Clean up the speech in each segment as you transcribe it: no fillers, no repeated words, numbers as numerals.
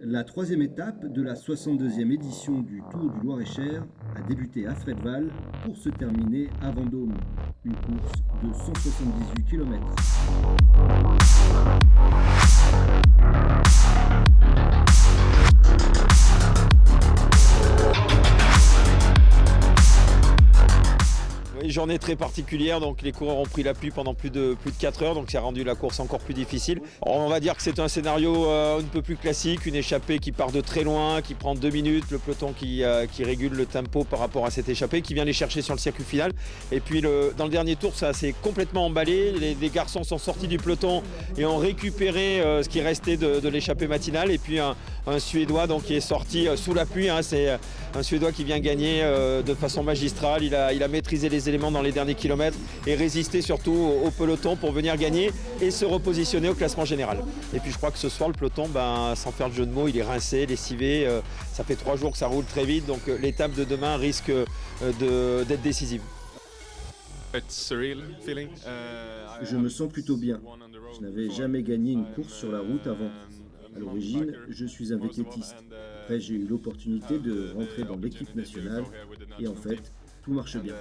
La troisième étape de la 62e édition du Tour du Loir-et-Cher a débuté à Fredval pour se terminer à Vendôme. Une course de 178 km. Journée très particulière, donc les coureurs ont pris la pluie pendant plus de 4 heures, donc ça a rendu la course encore plus difficile. On va dire que c'est un scénario un peu plus classique, une échappée qui part de très loin, qui prend 2 minutes, le peloton qui régule le tempo par rapport à cette échappée, qui vient les chercher sur le circuit final. Et puis dans le dernier tour, ça s'est complètement emballé, les garçons sont sortis du peloton et ont récupéré ce qui restait de l'échappée matinale. Et puis un Suédois donc, qui est sorti sous la pluie, c'est un Suédois qui vient gagner de façon magistrale, il a maîtrisé les éléments dans les derniers kilomètres et résister surtout au peloton pour venir gagner et se repositionner au classement général. Et puis je crois que ce soir le peloton, sans faire de jeu de mots, il est rincé, lessivé, ça fait 3 jours que ça roule très vite, donc l'étape de demain risque d'être décisive. Je me sens plutôt bien. Je n'avais jamais gagné une course sur la route avant. À l'origine, je suis un vététiste. Après, j'ai eu l'opportunité de rentrer dans l'équipe nationale et en fait, tout marche bien.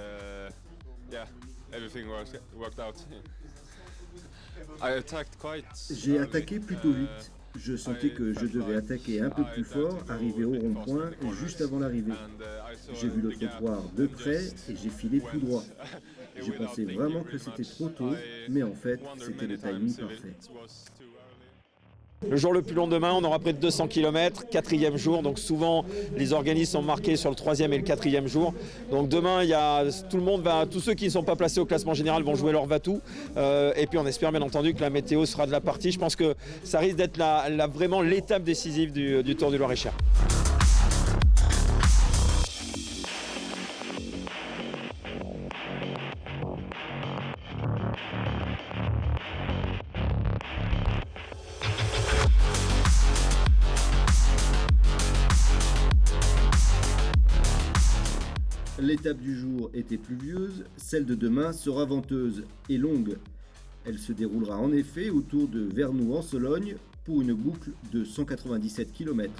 J'ai attaqué plutôt vite. Je sentais que je devais attaquer un peu plus fort, arriver au rond-point juste avant l'arrivée. J'ai vu le trottoir de près et j'ai filé tout droit. J'ai pensé vraiment que c'était trop tôt, mais en fait, c'était le timing parfait. Le jour le plus long demain, on aura près de 200 km, 4e jour, donc souvent les organismes sont marqués sur le 3e et le 4e jour. Donc demain, tous ceux qui ne sont pas placés au classement général vont jouer leur va-tout. Et puis on espère bien entendu que la météo sera de la partie. Je pense que ça risque d'être vraiment l'étape décisive du Tour du Loir-et-Cher. L'étape du jour était pluvieuse, celle de demain sera venteuse et longue. Elle se déroulera en effet autour de Vernoux en Sologne pour une boucle de 197 km.